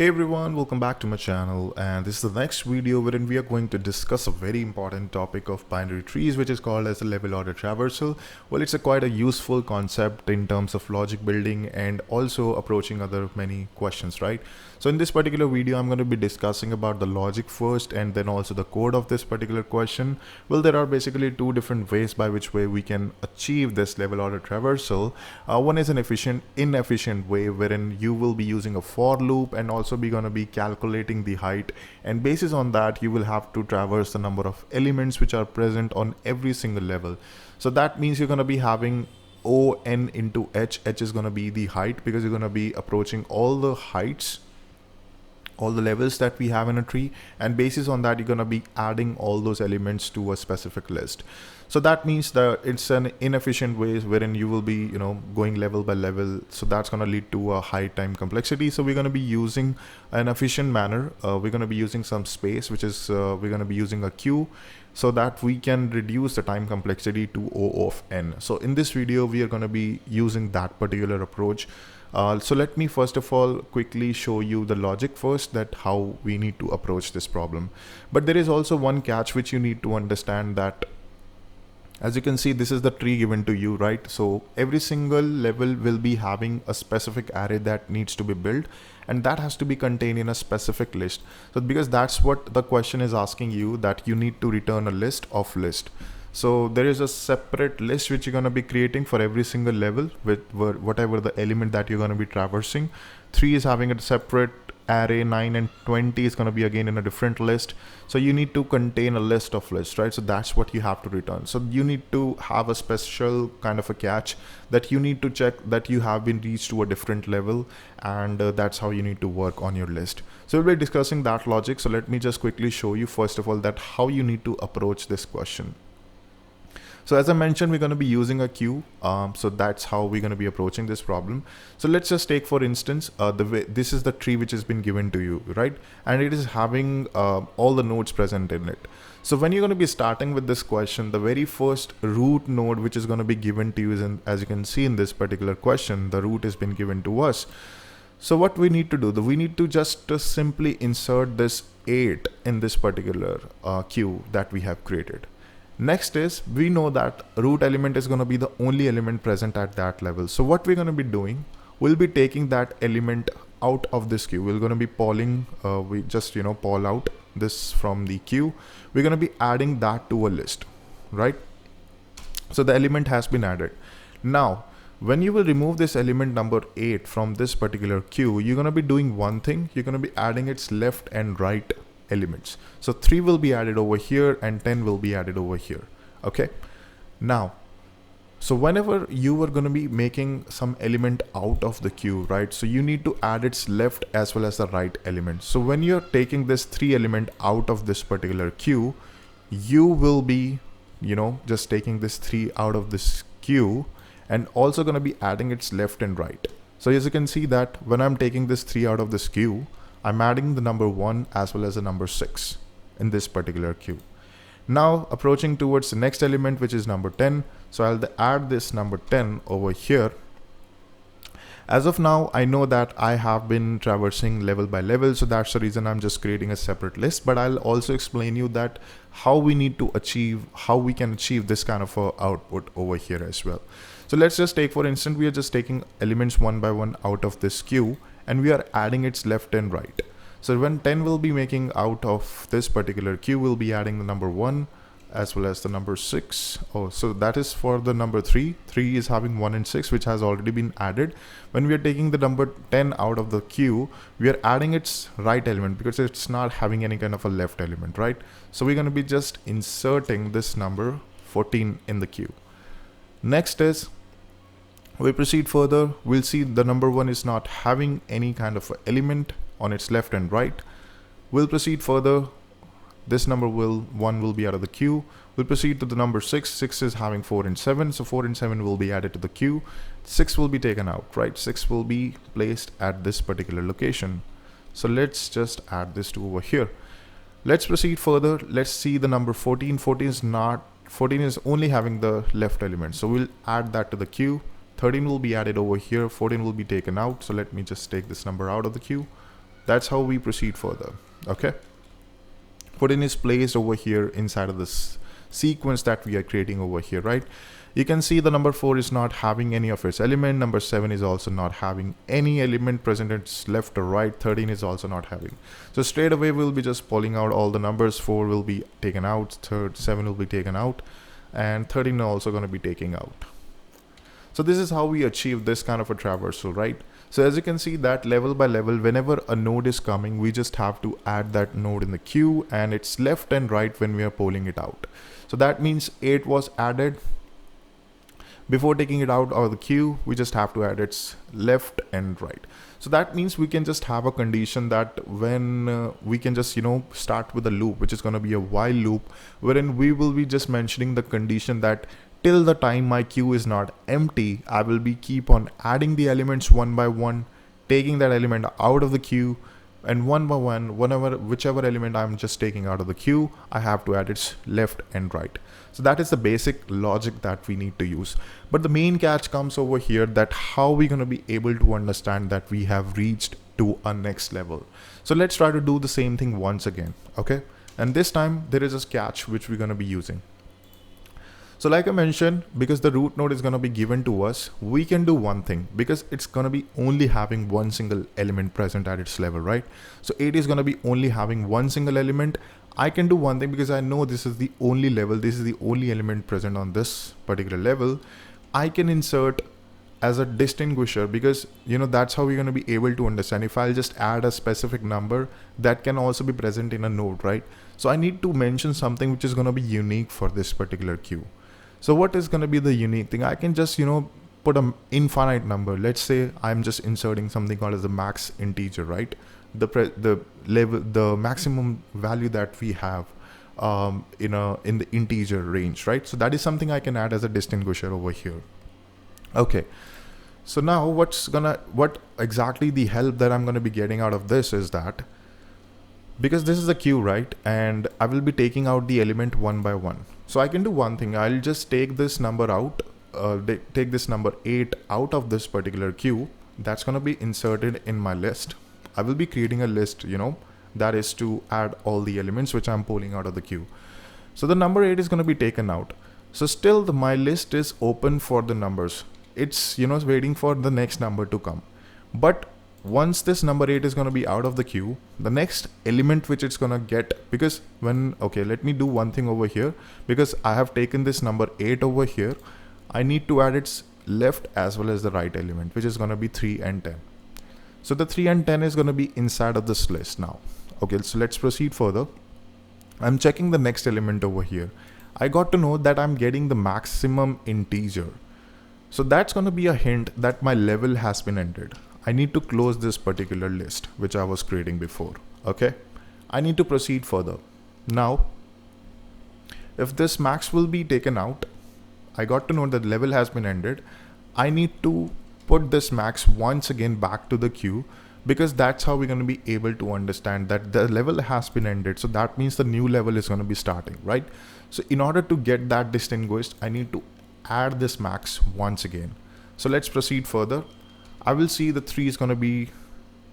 Hey everyone, welcome back to my channel, and this is the next video wherein we are going to discuss a very important topic of binary trees, which is called as the level order traversal. Well, it's a quite a useful concept in terms of logic building and also approaching other many questions, right? So in this particular video, I'm going to be discussing about the logic first and then also the code of this particular question. Well, there are basically two different ways by which way we can achieve this level order traversal. One is an inefficient way wherein you will be using a for loop and also be going to be calculating the height, and basis on that you will have to traverse the number of elements which are present on every single level. So that means you're going to be having O(n) into h. H is going to be the height because you're going to be approaching all the heights, all the levels that we have in a tree, and basis on that you're going to be adding all those elements to a specific list. So that means that it's an inefficient way wherein you will be going level by level, so that's going to lead to a high time complexity. So we're going to be using an efficient manner. We're going to be using some space, which is we're going to be using a queue, so that we can reduce the time complexity to O of n. So in this video we are going to be using that particular approach. So let me first of all quickly show you the logic first, that how we need to approach this problem. But there is also one catch which you need to understand, that as you can see, this is the tree given to you, right? So every single level will be having a specific array that needs to be built, and that has to be contained in a specific list. So because that's what the question is asking you, that you need to return a list of list. So there is a separate list which you're going to be creating for every single level with whatever the element that you're going to be traversing. 3 is having a separate array, 9 and 20 is going to be again in a different list. So you need to contain a list of lists, right? So that's what you have to return. So you need to have a special kind of a catch, that you need to check that you have been reached to a different level, and that's how you need to work on your list. So we'll be discussing that logic. So let me just quickly show you first of all that how you need to approach this question. So as I mentioned, we're going to be using a queue. So that's how we're going to be approaching this problem. So let's just take, for instance, this is the tree which has been given to you, right? And it is having all the nodes present in it. So when you're going to be starting with this question, the very first root node which is going to be given to you is, as you can see in this particular question, the root has been given to us. So what we need to do, we need to just simply insert this 8 in this particular queue that we have created. Next is, we know that root element is going to be the only element present at that level. So what we're going to be doing, we'll be taking that element out of this queue. We're going to be polling, we just poll out this from the queue. We're going to be adding that to a list, right? So the element has been added. Now, when you will remove this element number 8 from this particular queue, you're going to be doing one thing. You're going to be adding its left and right elements. So 3 will be added over here and 10 will be added over here. Okay. Now, so whenever you are going to be making some element out of the queue, right? So you need to add its left as well as the right element. So when you're taking this 3 element out of this particular queue, you will be, just taking this 3 out of this queue and also going to be adding its left and right. So as you can see that when I'm taking this 3 out of this queue, I'm adding the number 1 as well as the number 6 in this particular queue. Now approaching towards the next element, which is number 10. So I'll add this number 10 over here. As of now, I know that I have been traversing level by level. So that's the reason I'm just creating a separate list, but I'll also explain you that how we need to achieve, how we can achieve this kind of a output over here as well. So let's just take, for instance, we are just taking elements one by one out of this queue, and we are adding its left and right. So when 10 will be making out of this particular queue, we'll be adding the number 1 as well as the number 6. Oh, so that is for the number 3. 3 is having 1 and 6, which has already been added. When we are taking the number 10 out of the queue, we are adding its right element because it's not having any kind of a left element, right? So we're going to be just inserting this number 14 in the queue. Next is, we proceed further, we'll see the number 1 is not having any kind of element on its left and right. We'll proceed further. This number 1 will be out of the queue. We'll proceed to the number 6. 6 is having 4 and 7. So 4 and 7 will be added to the queue. 6 will be taken out, right? 6 will be placed at this particular location. So let's just add this to over here. Let's proceed further. Let's see the number 14. 14 is only having the left element. So we'll add that to the queue. 13 will be added over here. 14 will be taken out. So let me just take this number out of the queue. That's how we proceed further. Okay. 14 is placed over here inside of this sequence that we are creating over here, right? You can see the number 4 is not having any of its element. Number 7 is also not having any element present. It's left or right. 13 is also not having. So straight away, we'll be just pulling out all the numbers. 4 will be taken out. 7 will be taken out. And 13 are also going to be taken out. So this is how we achieve this kind of a traversal, right? So as you can see that level by level, whenever a node is coming, we just have to add that node in the queue, and it's left and right when we are pulling it out. So that means 8 was added. Before taking it out of the queue, we just have to add its left and right. So that means we can just have a condition that when we can just, start with a loop, which is going to be a while loop, wherein we will be just mentioning the condition that till the time my queue is not empty, I will be keep on adding the elements one by one, taking that element out of the queue, and one by one, whichever element I'm just taking out of the queue, I have to add its left and right. So that is the basic logic that we need to use. But the main catch comes over here, that how we're going to be able to understand that we have reached to a next level. So let's try to do the same thing once again. Okay. And this time there is a catch which we're going to be using. So like I mentioned, because the root node is going to be given to us, we can do one thing, because it's going to be only having one single element present at its level, right? So 8 is going to be only having one single element. I can do one thing, because I know this is the only level, this is the only element present on this particular level. I can insert as a distinguisher, because that's how we're going to be able to understand. If I'll just add a specific number, that can also be present in a node, right? So I need to mention something which is going to be unique for this particular queue. So what is going to be the unique thing? I can just, put an infinite number. Let's say I'm just inserting something called as the max integer, right? The maximum value that we have in the integer range, right? So that is something I can add as a distinguisher over here. Okay. So now what exactly the help that I'm going to be getting out of this is that, because this is a queue, right? And I will be taking out the element one by one. So I can do one thing. I'll just take this number out, take this number 8 out of this particular queue. That's going to be inserted in my list. I will be creating a list, that is to add all the elements which I'm pulling out of the queue. So the number 8 is going to be taken out. So still my list is open for the numbers. It's, waiting for the next number to come. But once this number 8 is going to be out of the queue, the next element which it's going to get, because let me do one thing over here, because I have taken this number 8 over here, I need to add its left as well as the right element, which is going to be 3 and 10. So the 3 and 10 is going to be inside of this list now. Okay, so let's proceed further. I'm checking the next element over here. I got to know that I'm getting the maximum integer. So that's going to be a hint that my level has been ended. I need to close this particular list which I was creating before. Okay, I need to proceed further. Now, if this max will be taken out, I got to know that level has been ended. I need to put this max once again back to the queue, because that's how we're going to be able to understand that the level has been ended. So that means the new level is going to be starting, right? So in order to get that distinguished, I need to add this max once again. So let's proceed further. I will see the 3 is going to be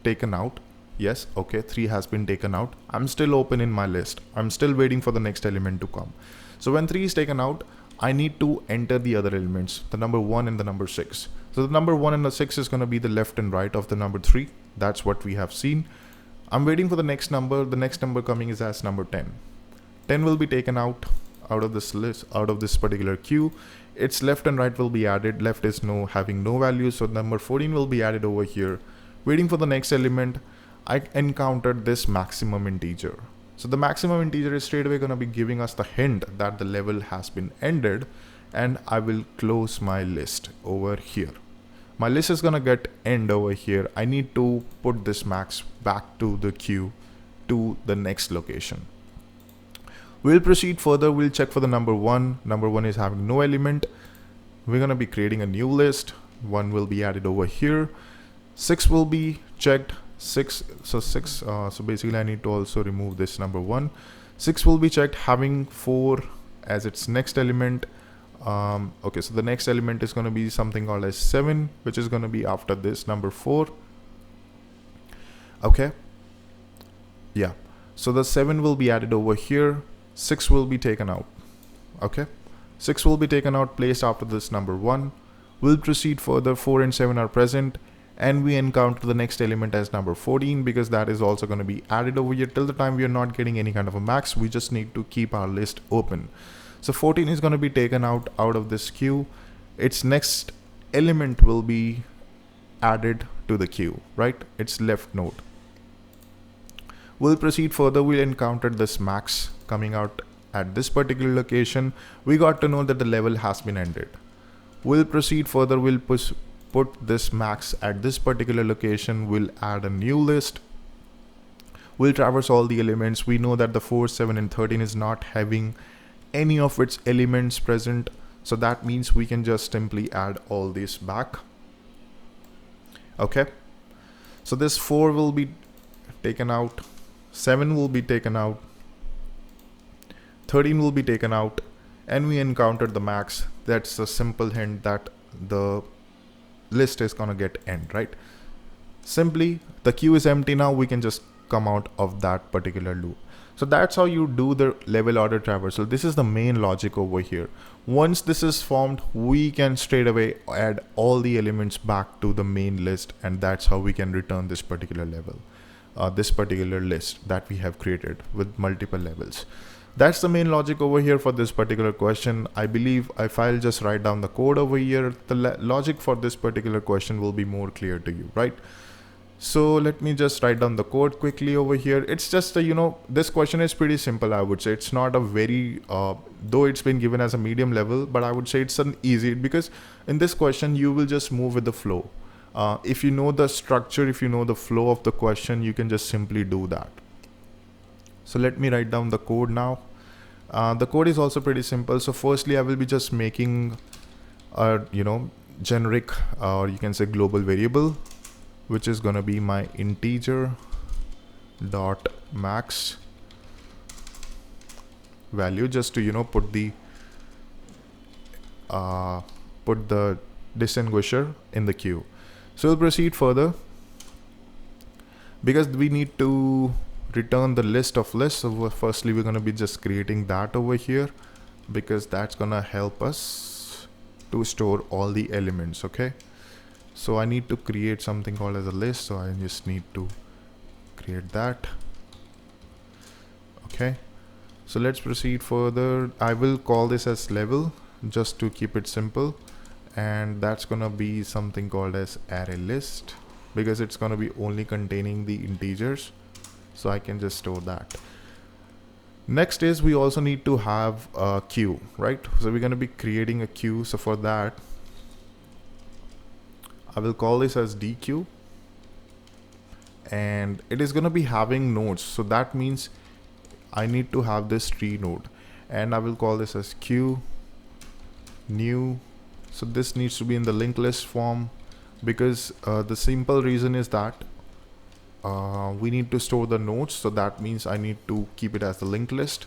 taken out. Yes, okay, 3 has been taken out. I'm still open in my list. I'm still waiting for the next element to come. So when 3 is taken out, I need to enter the other elements, the number 1 and the number 6. So the number 1 and the 6 is going to be the left and right of the number 3. That's what we have seen. I'm waiting for the next number. The next number coming is as number 10. 10 will be taken out of this list, out of this particular queue. Its left and right will be added. Left is having no value, so number 14 will be added over here. Waiting for the next element, I encountered this maximum integer. So the maximum integer is straight away going to be giving us the hint that the level has been ended, and I will close my list over here. My list is going to get end over here. I need to put this max back to the queue to the next location. We'll proceed further. We'll check for the number 1. Number 1 is having no element. We're going to be creating a new list. 1 will be added over here. 6 will be checked. 6. So basically I need to also remove this number 1. 6 will be checked, having 4 as its next element. Okay, so the next element is going to be something called as 7, which is going to be after this number 4. Okay. Yeah, so the 7 will be added over here, 6 will be taken out. Okay, 6 will be taken out, placed after this number 1. We'll proceed further, 4 and 7 are present, and we encounter the next element as number 14, because that is also going to be added over here. Till the time we are not getting any kind of a max, we just need to keep our list open. So 14 is going to be taken out of this queue. Its next element will be added to the queue, right? Its left node. We'll proceed further. We'll encounter this max coming out at this particular location. We got to know that the level has been ended. We'll proceed further. We'll put this max at this particular location. We'll add a new list. We'll traverse all the elements. We know that the 4, 7 and 13 is not having any of its elements present. So that means we can just simply add all these back. Okay. So this 4 will be taken out. 7 will be taken out. 13 will be taken out. And we encountered the max. That's a simple hint that the list is gonna get end, right? Simply, the queue is empty now. We can just come out of that particular loop. So that's how you do the level order traversal. This is the main logic over here. Once this is formed, we can straight away add all the elements back to the main list, and that's how we can return this particular level, this particular list that we have created with multiple levels. That's the main logic over here for this particular question. I believe if I'll just write down the code over here, the logic for this particular question will be more clear to you, right? So let me just write down the code quickly over here. It's just a, this question is pretty simple. I would say it's not a very, though it's been given as a medium level, but I would say it's an easy, because in this question, you will just move with the flow. If you know the structure, if you know the flow of the question, you can just simply do that. So let me write down the code now. The code is also pretty simple. So firstly, I will be just making a, generic, or you can say global variable, which is going to be my integer dot max value, just to, put the distinguisher in the queue. So we'll proceed further, because we need to return the list of lists. So firstly, we're going to be just creating that over here, because that's going to help us to store all the elements. Okay, so I need to create something called as a list, so I just need to create that. Okay, so let's proceed further. I will call this as level, just to keep it simple, and that's gonna be something called as array list, because it's gonna be only containing the integers, so I can just store that. Next is we also need to have a queue, right? So we're gonna be creating a queue. So for that, I will call this as dq, and it is gonna be having nodes. So that means I need to have this tree node, and I will call this as queue new. So this needs to be in the linked list form, because the simple reason is that we need to store the nodes. So that means I need to keep it as the linked list.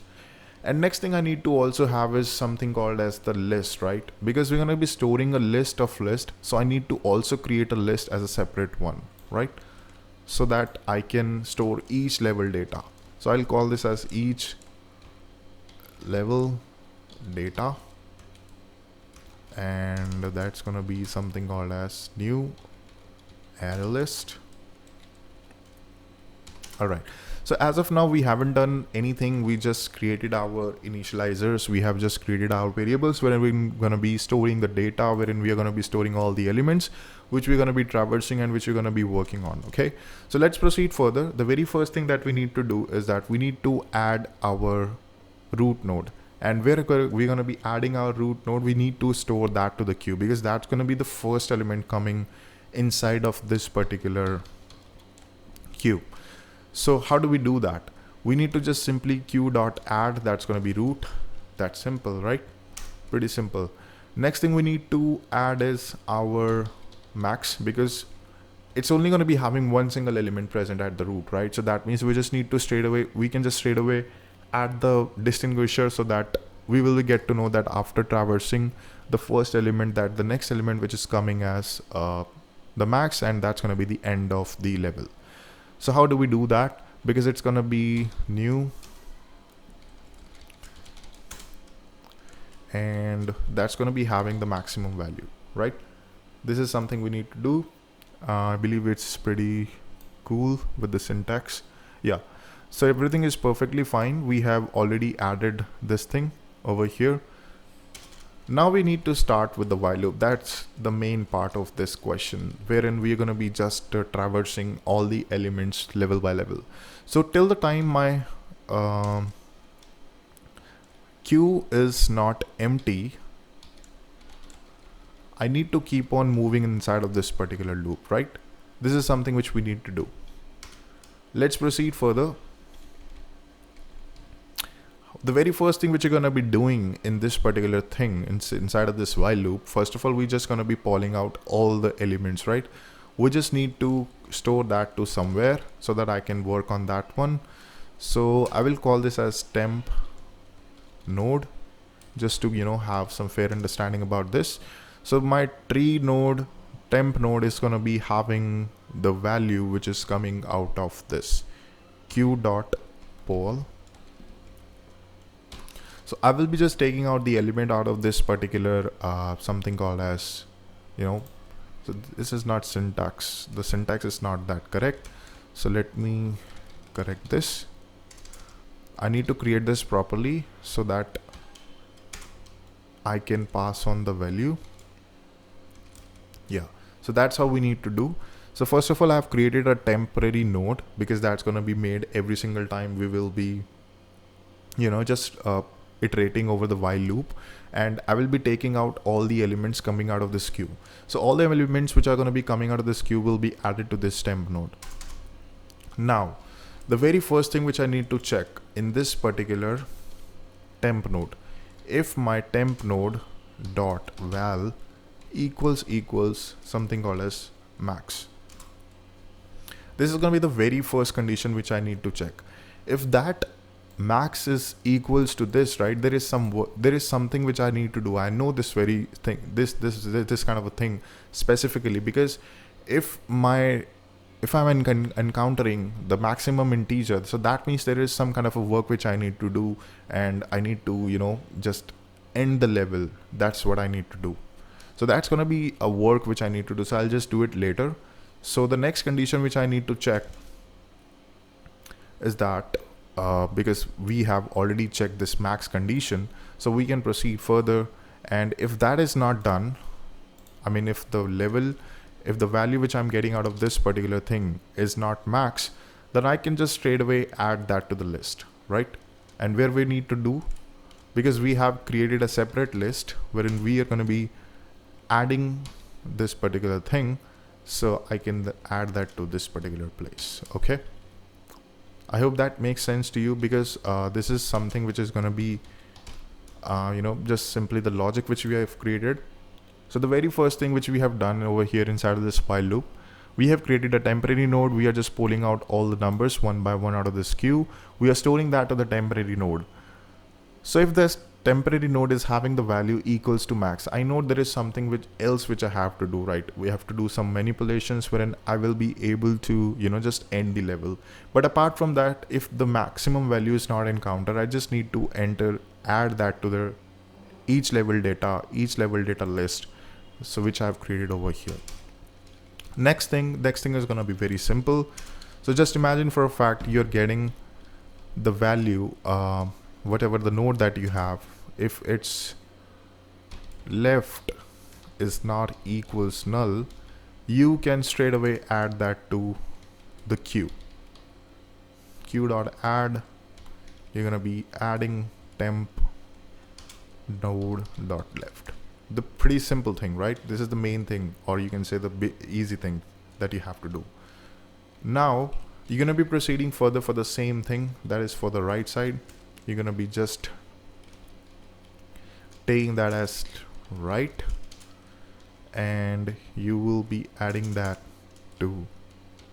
And next thing I need to also have is something called as the list, right? Because we're going to be storing a list of list. So I need to also create a list as a separate one, right? So that I can store each level data. So I'll call this as each level data. And that's going to be something called as new array list. All right. So as of now, we haven't done anything. We just created our initializers. We have just created our variables wherein we're going to be storing the data, wherein we are going to be storing all the elements, which we're going to be traversing and which we're going to be working on. Okay. So let's proceed further. The very first thing that we need to do is that we need to add our root node. And where we're going to be adding our root node, we need to store that to the queue, because that's going to be the first element coming inside of this particular queue. So how do we do that? We need to just simply queue.add, that's going to be root. That's simple, right? Pretty simple. Next thing we need to add is our max, because it's only going to be having one single element present at the root, right? So that means we just need to we can just straight away add the distinguisher, so that we will get to know that after traversing the first element, that the next element which is coming as the max, and that's going to be the end of the level. So how do we do that? because it's gonna be new, and that's gonna be having the maximum value, right? This is something we need to do. I believe it's pretty cool with the syntax. Yeah, so everything is perfectly fine. We have already added this thing over here. Now we need to start with the while loop. That's the main part of this question, wherein we're going to be just traversing all the elements level by level. So till the time my queue is not empty, I need to keep on moving inside of this particular loop, right? This is something which we need to do. Let's proceed further. The very first thing which you're going to be doing in this particular thing inside of this while loop, first of all, we're just going to be pulling out all the elements, right? We just need to store that to somewhere so that I can work on that one. So I will call this as temp node, just to, you know, have some fair understanding about this. So my tree node, temp node, is going to be having the value which is coming out of this queue.poll. So I will be just taking out the element out of this particular something called as, you know, so this is not syntax. The syntax is not that correct. So let me correct this. I need to create this properly so that I can pass on the value. Yeah, so that's how we need to do. So first of all, I have created a temporary node because that's going to be made every single time we will be, you know, just iterating over the while loop, and I will be taking out all the elements coming out of this queue. So all the elements which are going to be coming out of this queue will be added to this temp node. Now, the very first thing which I need to check in this particular temp node, if my temp node dot val equals something called as max. This is going to be the very first condition which I need to check. If that max is equals to this, right, there is something which I need to do. I know this very thing, this kind of a thing specifically, because if I'm encountering the maximum integer, so that means there is some kind of a work which I need to do, and I need to, you know, just end the level. That's what I need to do. So that's going to be a work which I need to do. So I'll just do it later. So the next condition which I need to check is that because we have already checked this max condition, so we can proceed further. And if that is not done, I mean, if the value which I'm getting out of this particular thing is not max, then I can just straight away add that to the list, right? And where we need to do, because we have created a separate list wherein we are going to be adding this particular thing, so I can add that to this particular place. Okay, I hope that makes sense to you, because this is something which is going to be you know, just simply the logic which we have created. So the very first thing which we have done over here inside of this while loop, we have created a temporary node. We are just pulling out all the numbers one by one out of this queue. We are storing that to the temporary node. So if this temporary node is having the value equals to max, I know there is something else which I have to do, right? We have to do some manipulations wherein I will be able to, you know, just end the level. But apart from that, if the maximum value is not encountered, I just need to add that to the each level data list, so which I have created over here. Next thing is going to be very simple. So just imagine for a fact you're getting the value, whatever the node that you have, if its left is not equals null, you can straight away add that to the queue. Queue.add, you're going to be adding temp node dot left. The pretty simple thing, right? This is the main thing, or you can say the easy thing that you have to do. Now you're going to be proceeding further for the same thing, that is for the right side. You're going to be just taking that as right, and you will be adding that to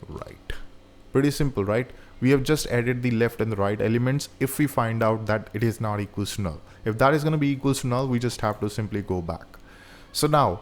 right. Pretty simple, right? We have just added the left and the right elements. If we find out that it is not equals to null, if that is going to be equals to null, we just have to simply go back. So now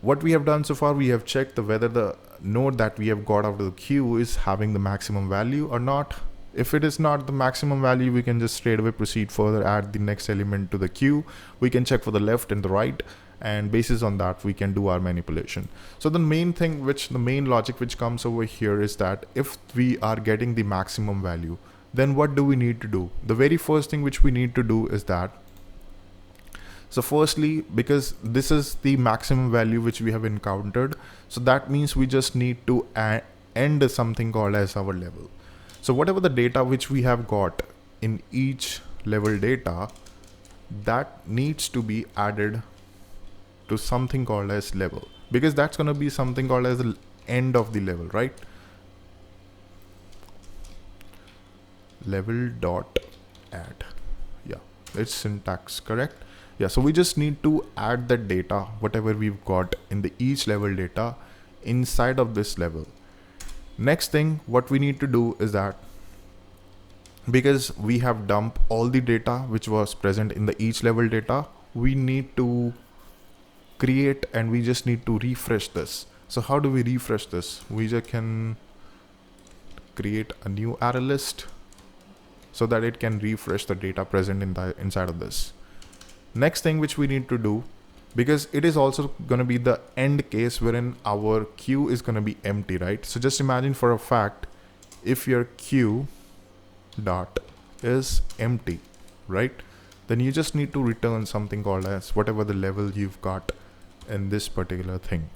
what we have done so far, we have checked whether the node that we have got out of the queue is having the maximum value or not. If it is not the maximum value, we can just straight away proceed further, add the next element to the queue. We can check for the left and the right, and basis on that we can do our manipulation. So the main thing, the main logic which comes over here is that if we are getting the maximum value, then what do we need to do? The very first thing which we need to do is that, so firstly, because this is the maximum value which we have encountered, so that means we just need to end something called as our level. So whatever the data which we have got in each level data, that needs to be added to something called as level, because that's going to be something called as the end of the level, right? Level dot add. Yeah, it's syntax correct. Yeah, so we just need to add the data, whatever we've got in the each level data inside of this level. Next thing, what we need to do is that, because we have dumped all the data which was present in the each level data, we need to create, and we just need to refresh this. So how do we refresh this? We just can create a new array list so that it can refresh the data present in the inside of this. Next thing which we need to do, because it is also going to be the end case wherein our queue is going to be empty, right? So just imagine for a fact, if your queue dot is empty, right, then you just need to return something called as whatever the level you've got in this particular thing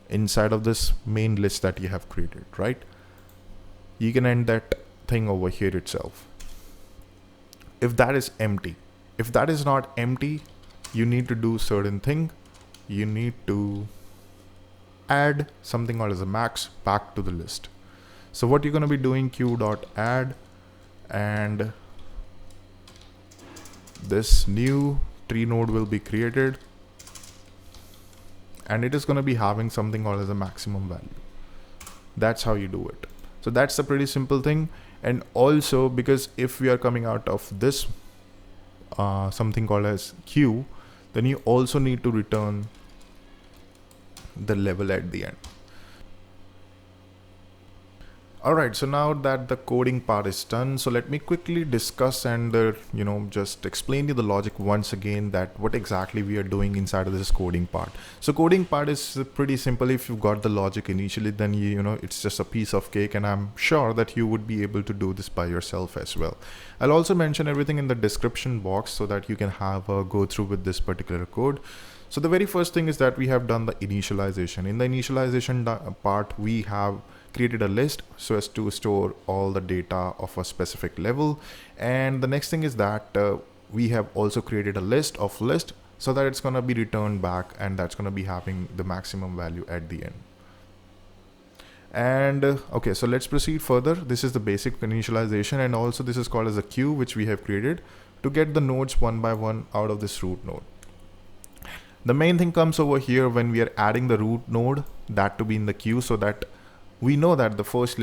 inside of this main list that you have created, right? You can end that thing over here itself. If that is empty, if that is not empty, you need to do certain thing. You need to add something called as a max back to the list. So what you're going to be doing, queue.add, and this new tree node will be created, and it is going to be having something called as a maximum value. That's how you do it. So that's a pretty simple thing. And also, because if we are coming out of this something called as queue, then you also need to return the level at the end. Alright, so now that the coding part is done, so let me quickly discuss and just explain you the logic once again, that what exactly we are doing inside of this coding part. So coding part is pretty simple. If you've got the logic initially, then it's just a piece of cake, and I'm sure that you would be able to do this by yourself as well. I'll also mention everything in the description box so that you can have a go through with this particular code. So the very first thing is that we have done the initialization. In the initialization part, we have created a list so as to store all the data of a specific level. And the next thing is that we have also created a list of list so that it's going to be returned back, and that's going to be having the maximum value at the end. And okay, so let's proceed further. This is the basic initialization, and also this is called as a queue which we have created to get the nodes one by one out of this root node. The main thing comes over here when we are adding the root node, that to be in the queue, so that we know that the first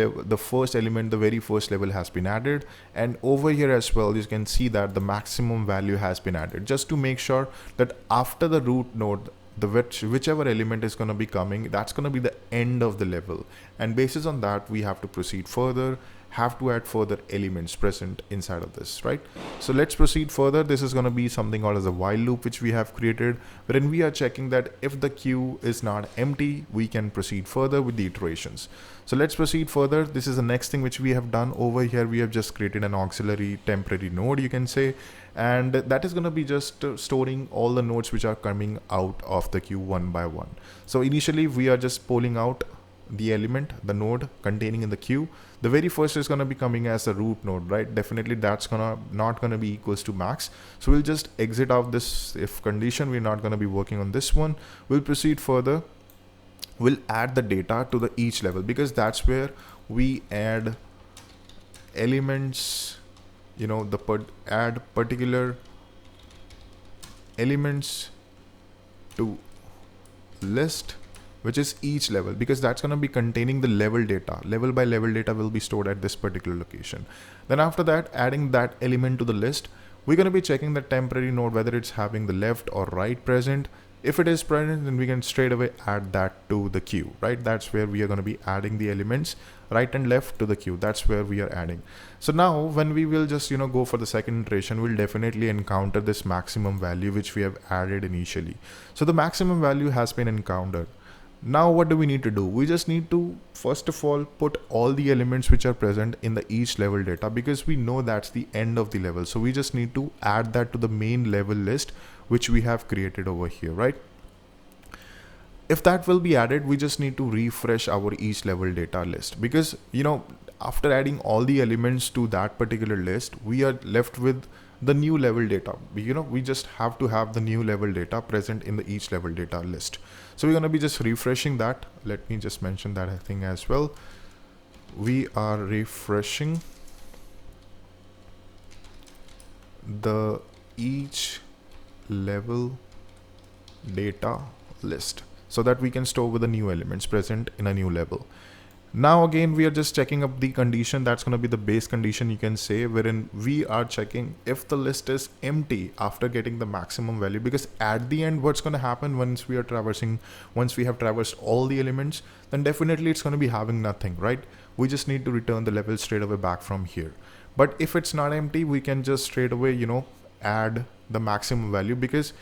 element, the very first level has been added. And over here as well, you can see that the maximum value has been added, just to make sure that after the root node, whichever element is going to be coming, that's going to be the end of the level. And basis on that, we have to proceed further, have to add further elements present inside of this, right? So let's proceed further. This is going to be something called as a while loop which we have created, wherein we are checking that if the queue is not empty, we can proceed further with the iterations. So let's proceed further. This is the next thing which we have done over here. We have just created an auxiliary temporary node, you can say, and that is going to be just storing all the nodes which are coming out of the queue one by one. So initially we are just pulling out the element, the node containing in the queue. The very first is going to be coming as a root node, right? Definitely that's not going to be equals to max. So we'll just exit out this if condition. We're not going to be working on this one. We'll proceed further. We'll add the data to the each level, because that's where we add elements, add particular elements to list, which is each level, because that's going to be containing the level data. Level by level data will be stored at this particular location. Then after that, adding that element to the list, we're going to be checking the temporary node, whether it's having the left or right present. If it is present, then we can straight away add that to the queue, right? That's where we are going to be adding the elements right and left to the queue. That's where we are adding. So now when we will just, go for the second iteration, we'll definitely encounter this maximum value which we have added initially. So the maximum value has been encountered. Now what do we need to do? We just need to first of all put all the elements which are present in the each level data, because we know that's the end of the level. So we just need to add that to the main level list which we have created over here, right? If that will be added, we just need to refresh our each level data list, because after adding all the elements to that particular list, we are left with the new level data. We just have to have the new level data present in the each level data list. So we're going to be just refreshing that. Let me just mention that thing as well. We are refreshing the each level data list so that we can store with the new elements present in a new level. Now again, we are just checking up the condition. That's going to be the base condition, you can say, wherein we are checking if the list is empty after getting the maximum value, because at the end, what's going to happen once we have traversed all the elements, then definitely it's going to be having nothing, right? We just need to return the level straight away back from here. But if it's not empty, we can just straight away, add the maximum value, because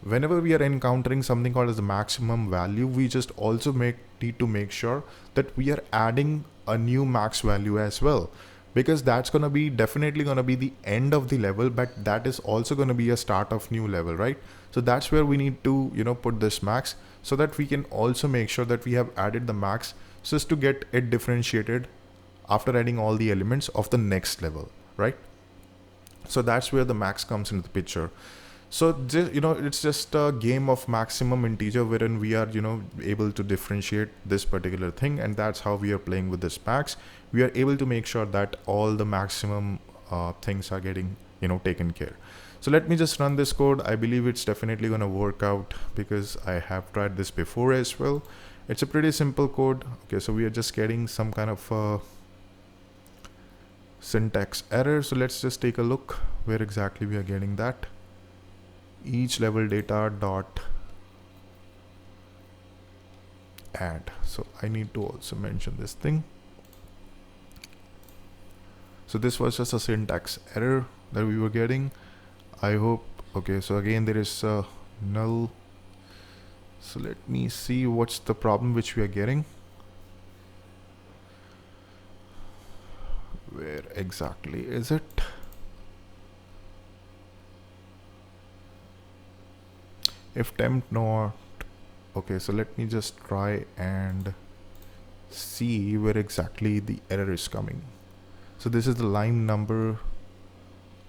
whenever we are encountering something called as the maximum value, we just also need to make sure that we are adding a new max value as well, because that's going to be definitely going to be the end of the level, but that is also going to be a start of new level, right? So that's where we need to put this max, so that we can also make sure that we have added the max just to get it differentiated after adding all the elements of the next level, right? So that's where the max comes into the picture. So it's just a game of maximum integer wherein we are able to differentiate this particular thing, and that's how we are playing with this max. We are able to make sure that all the maximum things are getting taken care. So let me just run this code. I believe it's definitely going to work out, because I have tried this before as well. It's a pretty simple code. Okay, so we are just getting some kind of syntax error. So let's just take a look where exactly we are getting that. Each level data dot add. So I need to also mention this thing. So this was just a syntax error that we were getting. I hope. Okay, so again there is a null. So let me see what's the problem which we are getting. Where exactly is it? If temp not. Okay, so let me just try and see where exactly the error is coming. So this is the line number.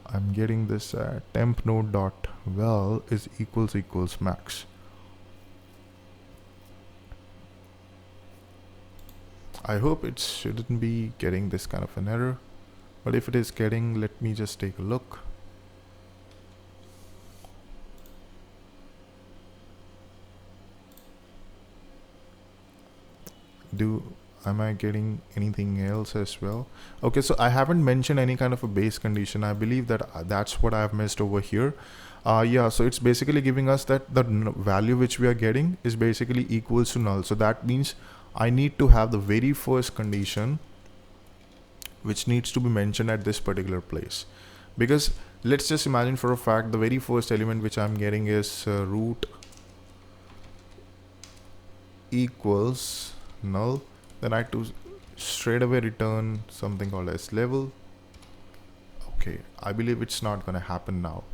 I'm getting this temp node dot val is equals max. I hope it shouldn't be getting this kind of an error, but if it is getting, let me just take a look. Am I getting anything else as well? Okay, so I haven't mentioned any kind of a base condition. I believe that that's what I've missed over here. Yeah, so it's basically giving us that the value which we are getting is basically equals to null. So that means I need to have the very first condition which needs to be mentioned at this particular place, because let's just imagine for a fact the very first element which I'm getting is root equals null. Then I have to straight away return something called as level. Okay, I believe it's not going to happen now.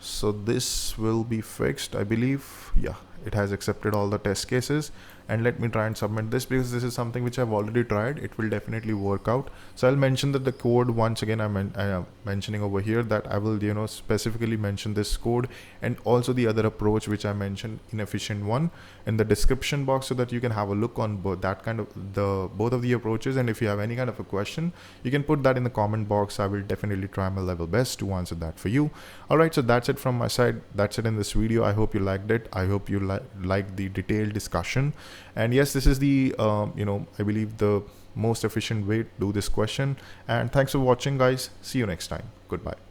So this will be fixed, I believe. Yeah, it has accepted all the test cases. And let me try and submit this, because this is something which I've already tried. It will definitely work out. So I'll mention that the code once again. I'm mentioning over here that I will specifically mention this code and also the other approach which I mentioned, inefficient one, in the description box, so that you can have a look on both both of the approaches. And if you have any kind of a question, you can put that in the comment box. I will definitely try my level best to answer that for you. All right, so that's it from my side. That's it in this video. I hope you liked it. I hope you liked the detailed discussion. And yes, this is the I believe the most efficient way to do this question. And thanks for watching, guys. See you next time. Goodbye.